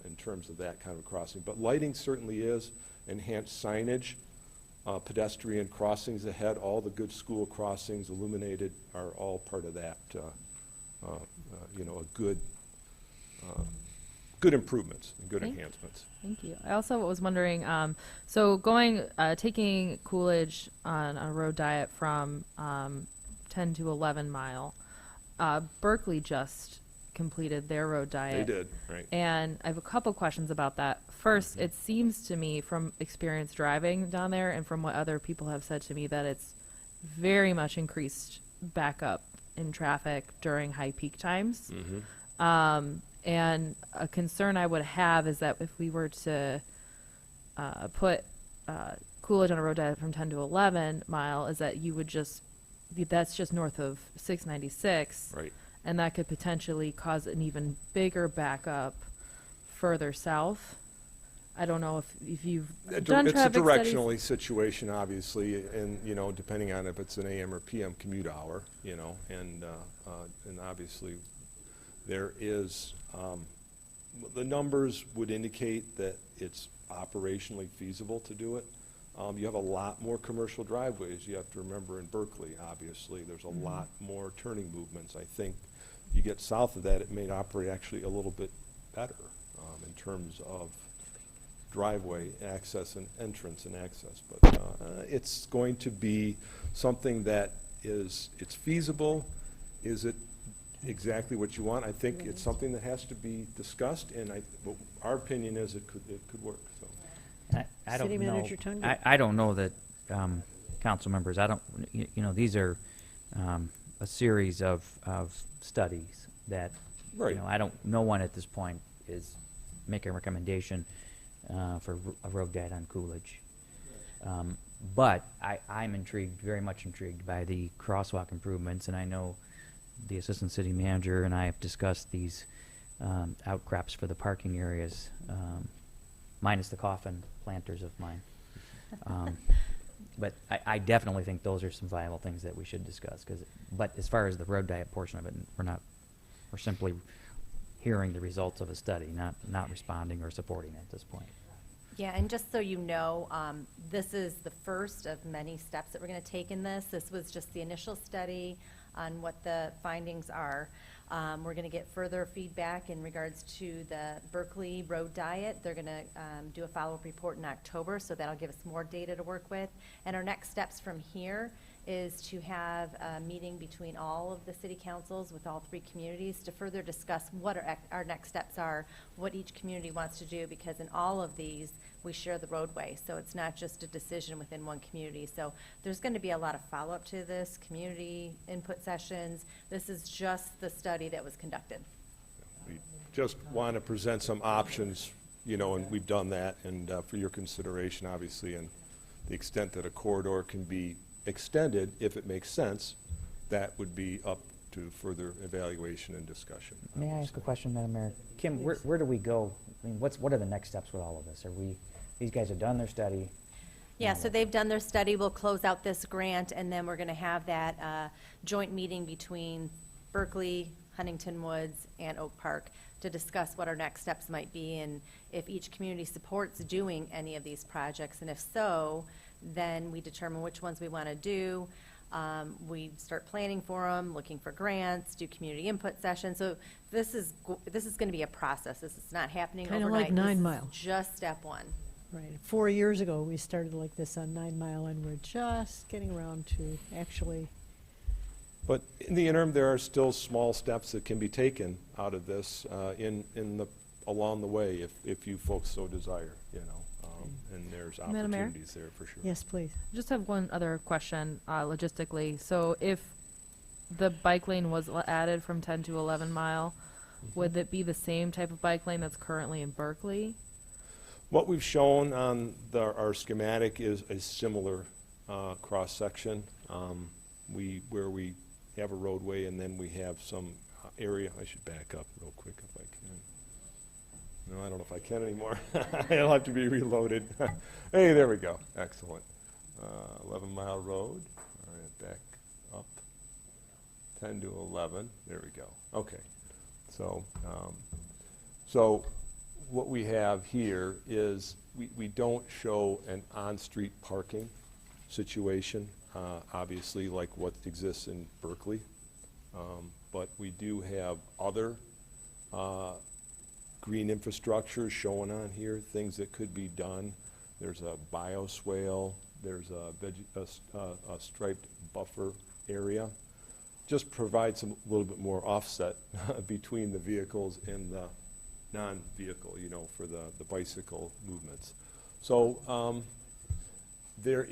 in terms of that kind of crossing. But lighting certainly is. Enhanced signage, pedestrian crossings ahead, all the good school crossings illuminated are all part of that, a good improvements and good Okay. enhancements. Thank you. I also was wondering, taking Coolidge on a road diet from 10 to 11 mile, Berkeley just completed their road diet. They did, right. And I have a couple questions about that. First, it seems to me from experience driving down there and from what other people have said to me that it's very much increased backup in traffic during high peak times. And a concern I would have is that if we were to put Coolidge on a road diet from 10 to 11 mile, is that that's just north of 696. Right. And that could potentially cause an even bigger backup further south. I don't know if you've done It's a traffic studies. directionally situation, obviously, and, depending on if it's an AM or PM commute hour, and obviously there is, the numbers would indicate that it's operationally feasible to do it. You have a lot more commercial driveways. You have to remember in Berkeley, obviously, there's a lot more turning movements. I think you get south of that, it may operate actually a little bit better in terms of driveway access and entrance and access. But it's going to be something that it's feasible. Is it exactly what you want? I think it's something that has to be discussed, and our opinion is it could work. So. I don't City know. Manager Tungate. I don't know that, council members, these are a series of studies that, Right. no one at this point is making a recommendation for a road diet on Coolidge. But I'm very much intrigued by the crosswalk improvements, and I know the Assistant City Manager and I have discussed these outcrops for the parking areas, minus the coffin planters of mine. But I definitely think those are some viable things that we should discuss. But as far as the road diet portion of it, we're simply hearing the results of a study, not responding or supporting it at this point. Yeah, and just so you know, this is the first of many steps that we're going to take in this. This was just the initial study on what the findings are. We're going to get further feedback in regards to the Berkeley road diet. They're going to do a follow-up report in October, so that'll give us more data to work with. And our next steps from here is to have a meeting between all of the city councils with all three communities to further discuss what our next steps are, what each community wants to do, because in all of these, we share the roadway. So it's not just a decision within one community. So there's going to be a lot of follow-up to this, community input sessions. This is just the study that was conducted. We just want to present some options, and we've done that, and for your consideration, obviously, and the extent that a corridor can be extended, if it makes sense, that would be up to further evaluation and discussion. May I ask a question, Madam Mayor? Kim, where do we go? I mean, what are the next steps with all of this? These guys have done their study. Yeah, so they've done their study. We'll close out this grant, and then we're going to have that joint meeting between Berkeley, Huntington Woods, and Oak Park to discuss what our next steps might be and if each community supports doing any of these projects. And if so, then we determine which ones we want to do. We start planning for them, looking for grants, do community input sessions. So this is going to be a process. This is not happening Kinda overnight. like 9 This is Mile. just step one. Right. 4 years ago, we started like this on 9 Mile, and we're just getting around to actually, But in the interim, there are still small steps that can be taken out of this along the way if you folks so desire, and there's Madam Mayor? opportunities there for sure. yes, please. Just have one other question, logistically. So if the bike lane was added from 10 to 11 Mile, would it be the same type of bike lane that's currently in Berkeley? What we've shown on our schematic is a similar cross-section. Where we have a roadway and then we have some area. I should back up real quick if I can. No, I don't know if I can anymore. It'll have to be reloaded. Hey, there we go. Excellent. 11 Mile Road. All right, back up. 10 to 11. There we go. Okay. So what we have here is we don't show an on-street parking situation, obviously, like what exists in Berkeley. But we do have other green infrastructure shown on here, things that could be done. There's a bioswale, there's a striped buffer area. Just provides a little bit more offset between the vehicles and the non-vehicle, for the bicycle movements. So there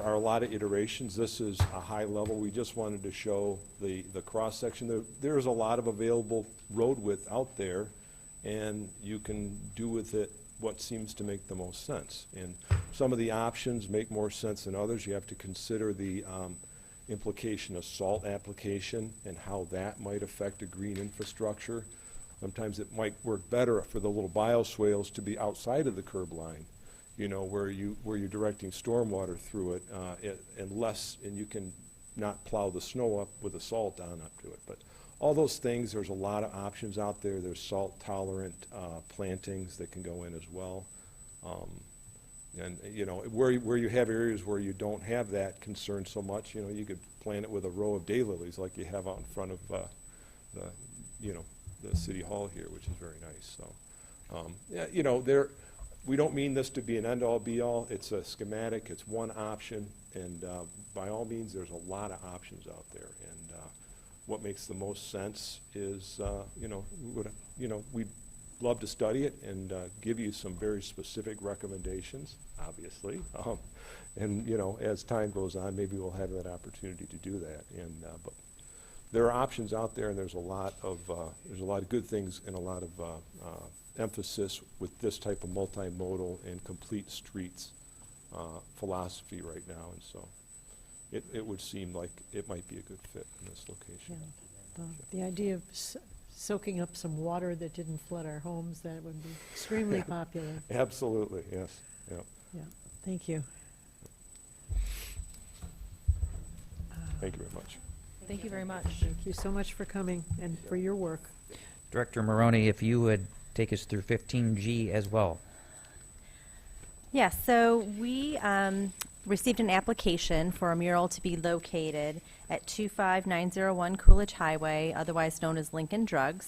are a lot of iterations. This is a high level. We just wanted to show the cross-section. There's a lot of available road width out there, and you can do with it what seems to make the most sense. And some of the options make more sense than others. You have to consider the implication of salt application and how that might affect a green infrastructure. Sometimes it might work better for the little bioswales to be outside of the curb line, where you're directing stormwater through it, and you can not plow the snow up with the salt down up to it. But all those things, there's a lot of options out there. There's salt-tolerant plantings that can go in as well. And where you have areas where you don't have that concern so much, you could plant it with a row of daylilies like you have out in front of the city hall here, which is very nice. So, we don't mean this to be an end-all, be-all. It's a schematic. It's one option, and by all means, there's a lot of options out there. And what makes the most sense is, we'd love to study it and give you some very specific recommendations, obviously. And as time goes on, maybe we'll have that opportunity to do that. And but there are options out there, and there's a lot of good things and a lot of emphasis with this type of multimodal and complete streets philosophy right now. And so it would seem like it might be a good fit in this location. Yeah. The idea of soaking up some water that didn't flood our homes, that would be extremely popular. Absolutely, yes. Yep. Yeah, thank you. Thank you very much. Thank you very much. Thank you so much for coming and for your work. Director Maroney, if you would take us through 15G as well. Yes, so we received an application for a mural to be located at 25901 Coolidge Highway, otherwise known as Lincoln Drugs.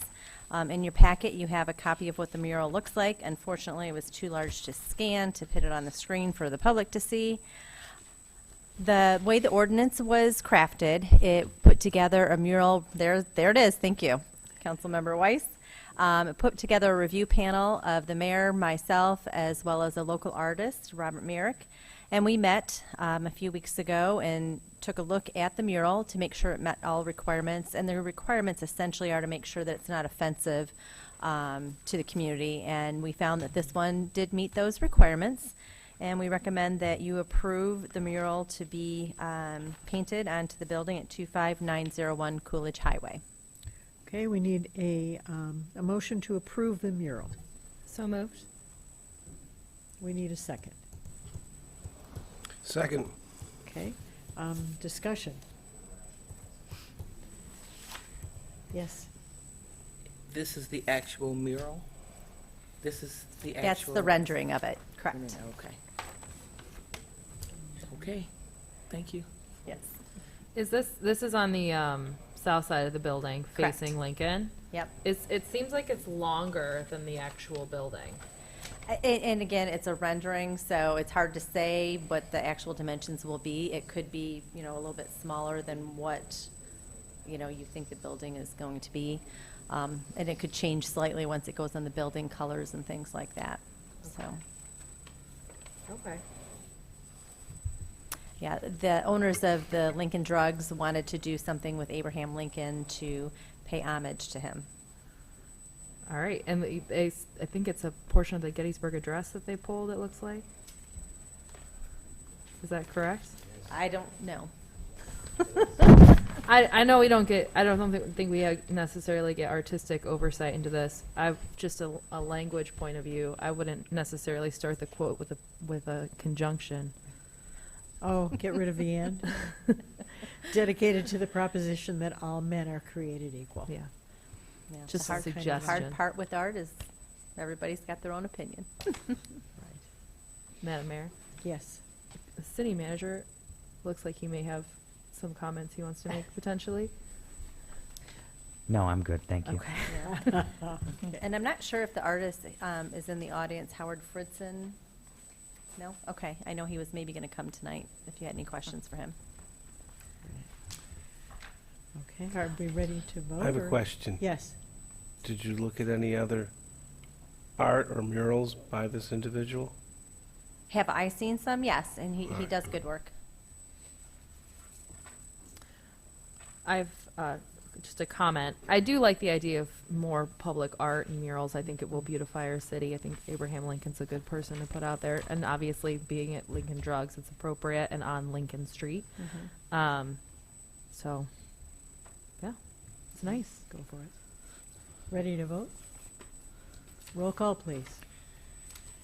In your packet, you have a copy of what the mural looks like. Unfortunately, it was too large to scan to put it on the screen for the public to see. The way the ordinance was crafted, it put together a mural. There it is. Thank you, Councilmember Weiss. It put together a review panel of the mayor, myself, as well as a local artist, Robert Merrick. And we met a few weeks ago and took a look at the mural to make sure it met all requirements. And the requirements essentially are to make sure that it's not offensive to the community. And we found that this one did meet those requirements. And we recommend that you approve the mural to be painted onto the building at 25901 Coolidge Highway. Okay, we need a motion to approve the mural. So moved. We need a second. Second. Okay, discussion. Yes, This is the actual mural? This is the That's actual? the rendering of it, correct? Okay. Okay, thank you. Yes. Is this is on the south side of the building, Correct. facing Lincoln? Yep. It seems like it's longer than the actual building. And again, it's a rendering, so it's hard to say what the actual dimensions will be. It could be, you know, a little bit smaller than what, you know, you think the building is going to be. And it could change slightly once it goes on the building colors and things like that, so. Okay. Yeah, the owners of the Lincoln Drugs wanted to do something with Abraham Lincoln to pay homage to him. All right, and I think it's a portion of the Gettysburg Address that they pulled, it looks like. Is that correct? I don't know. I know we don't get, I don't think we necessarily get artistic oversight into this. I've just a language point of view. I wouldn't necessarily start the quote with a conjunction. Oh, get rid of the end. Dedicated to the proposition that all men are created equal. Yeah. Yeah, Just the a hard- suggestion. The hard part with art is everybody's got their own opinion. Madam Mayor, Yes. the city manager looks like he may have some comments he wants to make potentially. No, I'm good, thank you. Yeah. And I'm not sure if the artist is in the audience, Howard Fridson. No? Okay, I know he was maybe going to come tonight, if you had any questions for him. Okay, are we ready to vote? I have a or- question. Yes. Did you look at any other art or murals by this individual? Have I seen some? Yes, and he does good work. I've just a comment. I do like the idea of more public art and murals. I think it will beautify our city. I think Abraham Lincoln's a good person to put out there, and obviously, being at Lincoln Drugs, it's appropriate and on Lincoln Street. So, yeah, it's nice. Go for it. Ready to vote? Roll call, please.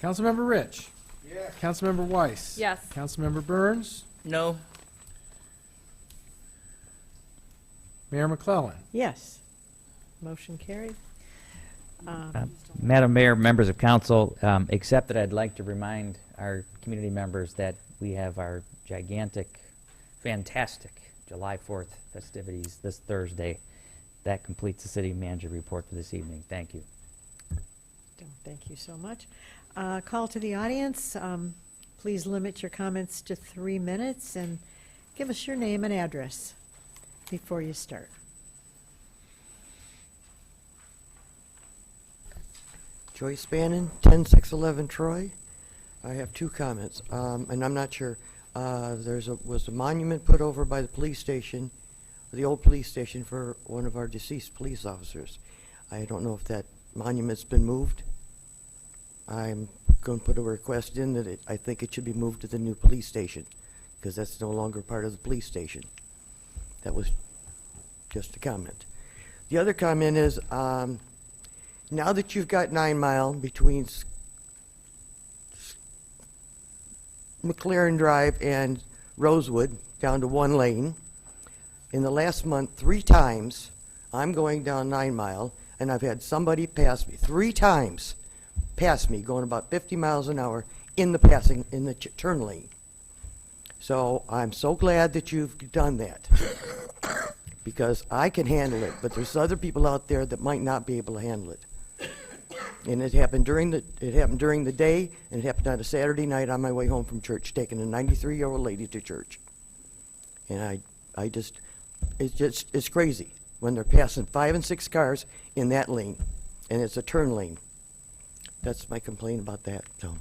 Councilmember Rich. Yes. Councilmember Weiss. Yes. Councilmember Burns. No. Mayor McClellan. Yes. Motion carried. Madam Mayor, members of council, except that I'd like to remind our community members that we have our gigantic, fantastic July 4th festivities this Thursday. That completes the city manager report for this evening. Thank you. Thank you so much. Call to the audience. Please limit your comments to 3 minutes and give us your name and address before you start. Joyce Bannon, 10611 Troy. I have 2 comments, and I'm not sure. Was a monument put over by the police station, the old police station, for one of our deceased police officers. I don't know if that monument's been moved. I'm going to put a request in that I think it should be moved to the new police station, because that's no longer part of the police station. That was just a comment. The other comment is, now that you've got 9 Mile between McLaren Drive and Rosewood down to 1 lane, in the last month, 3 times, I'm going down 9 Mile, and I've had somebody pass me 3 times, pass me, going about 50 miles an hour in the turn lane. So I'm so glad that you've done that, because I can handle it, but there's other people out there that might not be able to handle it. And it happened during the day, and it happened on a Saturday night on my way home from church, taking a 93-year-old lady to church. And it's crazy when they're passing 5 and 6 cars in that lane, and it's a turn lane. That's my complaint about that. So.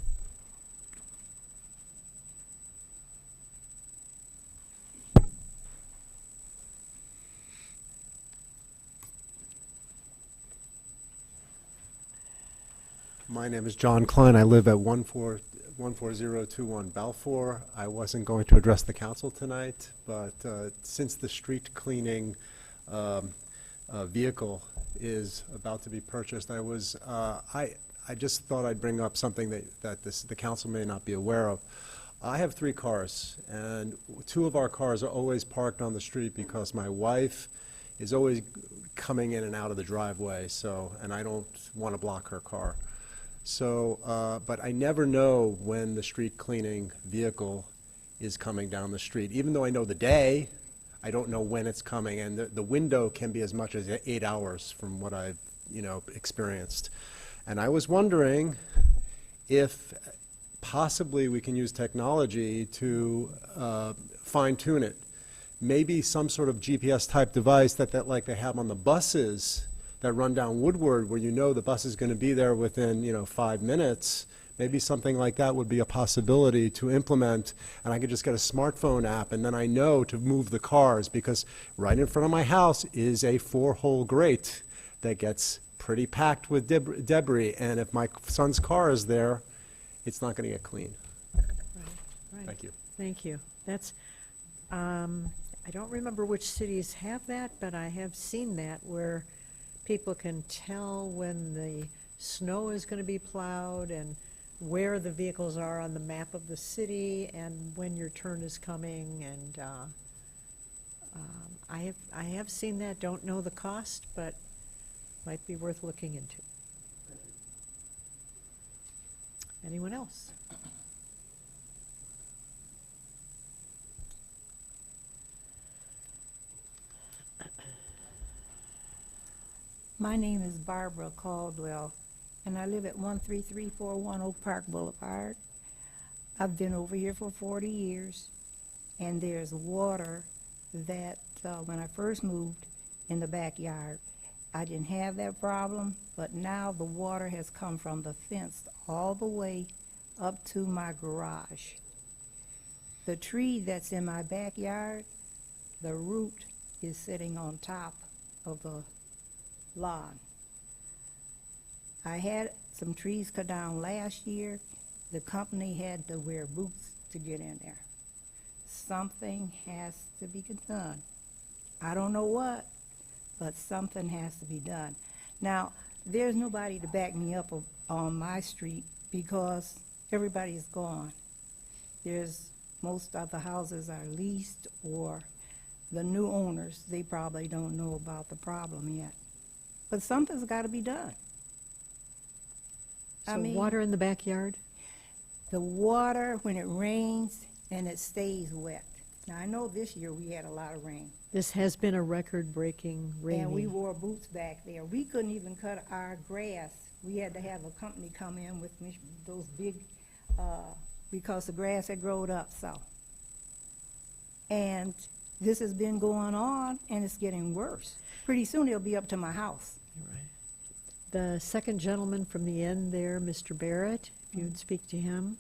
My name is John Klein. I live at 14021 Balfour. I wasn't going to address the council tonight, but since the street cleaning vehicle is about to be purchased, I just thought I'd bring up something that the council may not be aware of. I have 3 cars, and 2 of our cars are always parked on the street because my wife is always coming in and out of the driveway, and I don't want to block her car. So, but I never know when the street cleaning vehicle is coming down the street. Even though I know the day, I don't know when it's coming, and the window can be as much as 8 hours from what I've, experienced. And I was wondering if possibly we can use technology to fine-tune it. Maybe some sort of GPS-type device that like they have on the buses that run down Woodward, where you know the bus is going to be there within 5 minutes. Maybe something like that would be a possibility to implement, and I could just get a smartphone app, and then I know to move the cars, because right in front of my house is a 4-hole grate that gets pretty packed with debris, and if my son's car is there, it's not going to get clean. Right. Thank you. Thank you. That's, I don't remember which cities have that, but I have seen that where people can tell when the snow is going to be plowed and where the vehicles are on the map of the city and when your turn is coming. And I have seen that. Don't know the cost, but might be worth looking into. Anyone else? My name is Barbara Caldwell, and I live at 13341 Oak Park Boulevard. I've been over here for 40 years, and there's water that when I first moved in the backyard, I didn't have that problem, but now the water has come from the fence all the way up to my garage. The tree that's in my backyard, the root is sitting on top of the lawn. I had some trees cut down last year. The company had to wear boots to get in there. Something has to be done. I don't know what, but something has to be done. Now, there's nobody to back me up on my street because everybody's gone. Most of the houses are leased, or the new owners, they probably don't know about the problem yet. But something's got to be done. So water in the backyard? The water, when it rains, and it stays wet. Now, I know this year we had a lot of rain. This has been a record-breaking rainy. And we wore boots back there. We couldn't even cut our grass. We had to have a company come in with those big, because the grass had grown up so. And this has been going on, and it's getting worse. Pretty soon it'll be up to my house. You're right. The second gentleman from the end there, Mr. Barrett, if you would speak to him.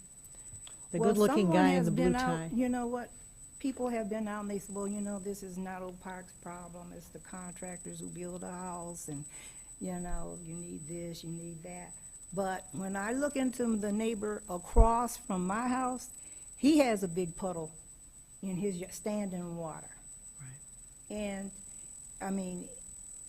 The good-looking guy in the blue tie. You know what? People have been out and they said, well, this is not Oak Park's problem. It's the contractors who build a house, and, you need this, you need that. But when I look into the neighbor across from my house, he has a big puddle in his standing water. Right. And,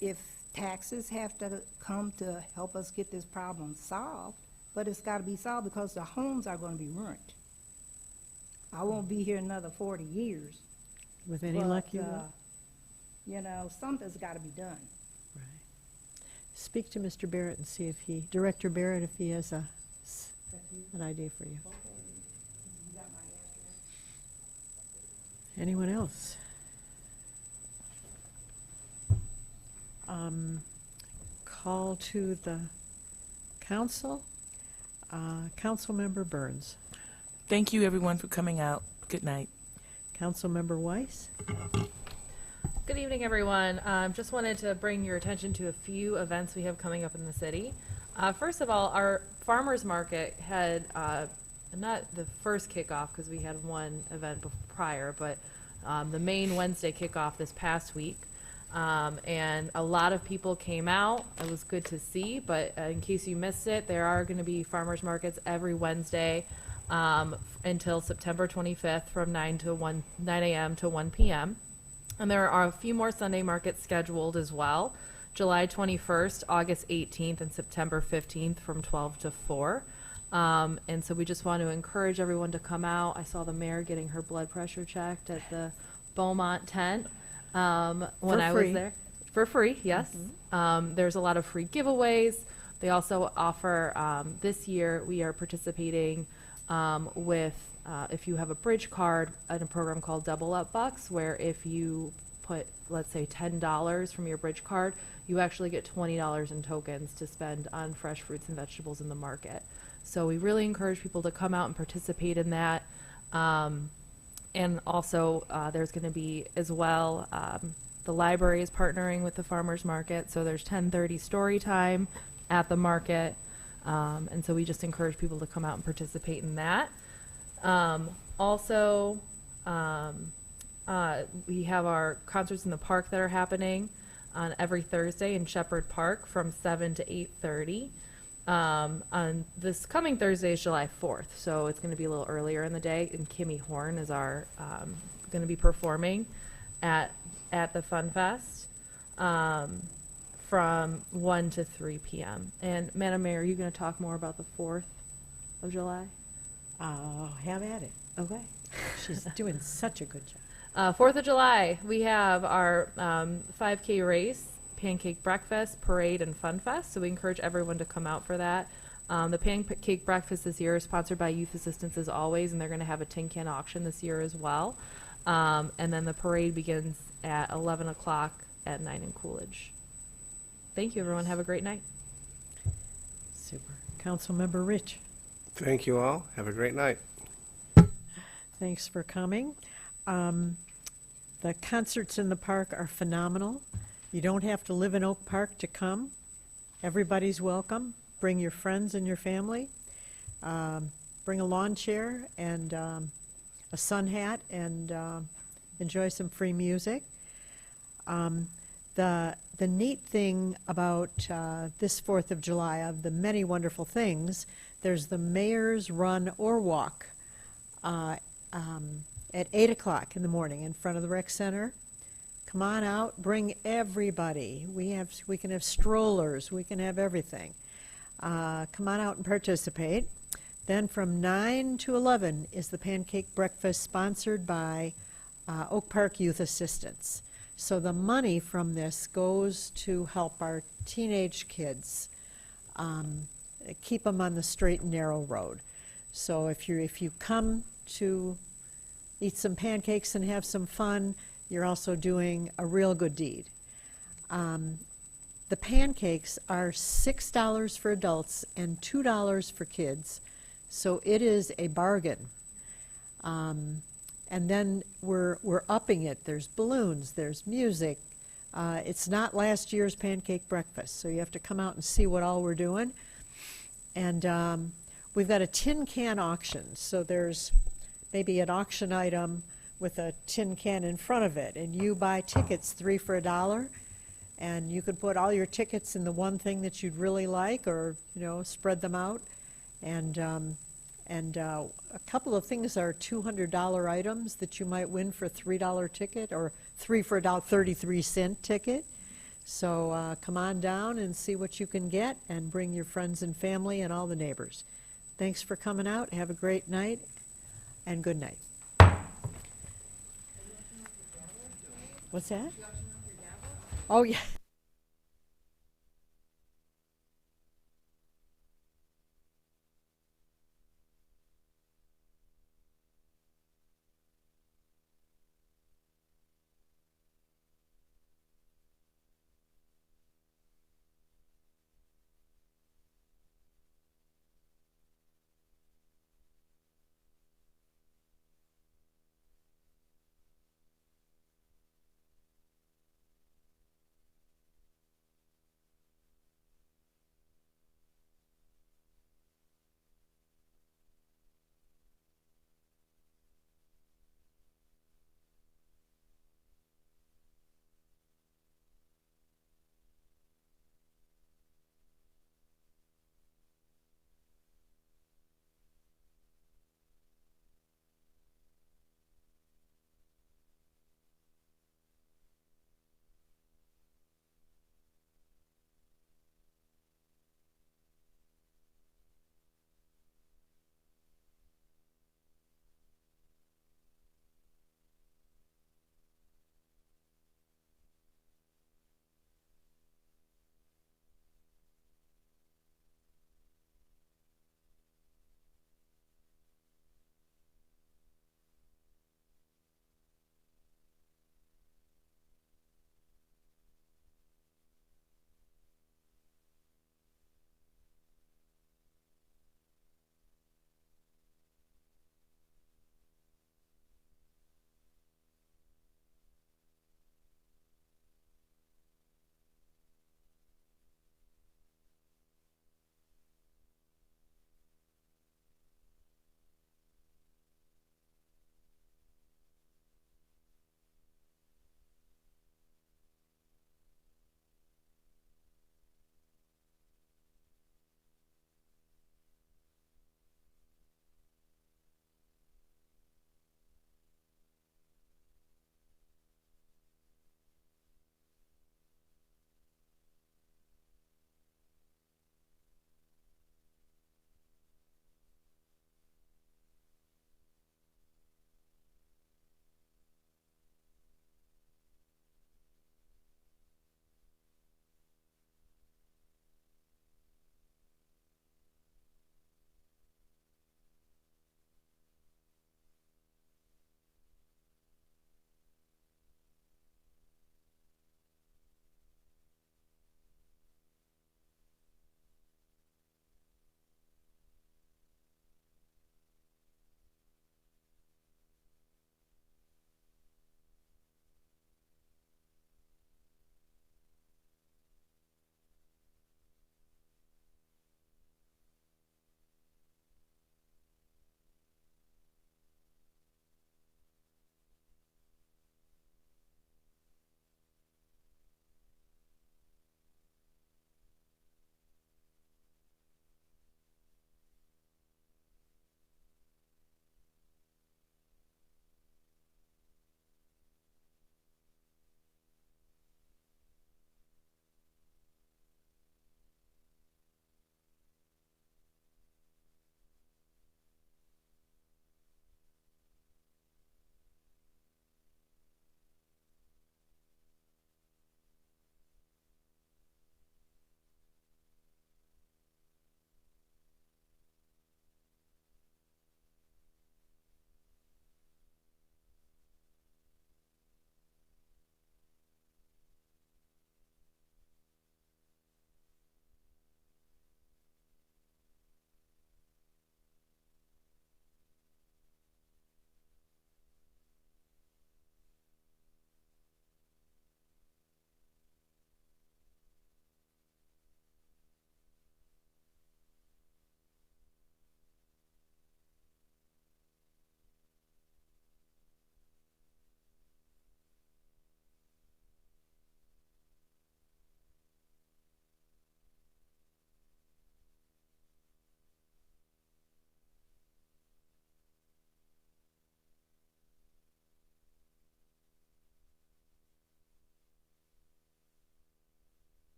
if taxes have to come to help us get this problem solved, but it's got to be solved because the homes are going to be ruined. I won't be here another 40 years. With any luck, you will. Something's got to be done. Right. Speak to Mr. Barrett and see if Director Barrett, if he has an idea for you. Anyone else? Call to the council. Councilmember Burns. Thank you, everyone, for coming out. Good night. Councilmember Weiss. Good evening, everyone. Just wanted to bring your attention to a few events we have coming up in the city. First of all, our farmers market had not the first kickoff because we had one event prior, but the main Wednesday kickoff this past week. And a lot of people came out. It was good to see, but in case you missed it, there are going to be farmers markets every Wednesday until September 25th from 9 a.m. to 1 p.m. And there are a few more Sunday markets scheduled as well. July 21st, August 18th, and September 15th from 12 to 4. And so we just want to encourage everyone to come out. I saw the mayor getting her blood pressure checked at the Beaumont tent when I was there. For free, yes. Mm-hmm. There's a lot of free giveaways. They also offer, this year we are participating with, if you have a bridge card, in a program called Double Up Bucks, where if you put, let's say, $10 from your bridge card, you actually get $20 in tokens to spend on fresh fruits and vegetables in the market. So we really encourage people to come out and participate in that. And also, there's going to be as well, the library is partnering with the farmers market, so there's 10:30 story time at the market. And so we just encourage people to come out and participate in that. Also, we have our concerts in the park that are happening on every Thursday in Shepherd Park from 7 to 8:30. On this coming Thursday is July 4th, so it's going to be a little earlier in the day, and Kimmy Horn is our going to be performing at the Fun Fest from 1 to 3 p.m. And Madam Mayor, are you going to talk more about the 4th of July? Have at it. Okay. She's doing such a good job. 4th of July, we have our 5K race, pancake breakfast, parade, and fun fest. So we encourage everyone to come out for that. The pancake breakfast this year is sponsored by Youth Assistance as always, and they're going to have a tin can auction this year as well. And then the parade begins at 11 o'clock at 9 in Coolidge. Thank you, everyone. Have a great night. Super. Councilmember Rich. Thank you all. Have a great night. Thanks for coming. The concerts in the park are phenomenal. You don't have to live in Oak Park to come. Everybody's welcome. Bring your friends and your family. Bring a lawn chair and a sun hat and enjoy some free music. The neat thing about this 4th of July, of the many wonderful things, there's the Mayor's Run or Walk at 8 o'clock in the morning in front of the rec center. Come on out, bring everybody. We can have strollers, we can have everything. Come on out and participate. Then from 9 to 11 is the pancake breakfast sponsored by Oak Park Youth Assistance. So the money from this goes to help our teenage kids, keep them on the straight and narrow road. So if you come to eat some pancakes and have some fun, you're also doing a real good deed. The pancakes are $6 for adults and $2 for kids, so it is a bargain. And then we're upping it. There's balloons, there's music. It's not last year's pancake breakfast, so you have to come out and see what all we're doing. And we've got a tin can auction, so there's maybe an auction item with a tin can in front of it, and you buy tickets 3 for $1, and you could put all your tickets in the one thing that you'd really like, or spread them out. And a couple of things are $200 items that you might win for a $3 ticket, or 3 for $1, 33-cent ticket. So come on down and see what you can get, and bring your friends and family and all the neighbors. Thanks for coming out. Have a great night, and good night. What's that? Oh, yeah.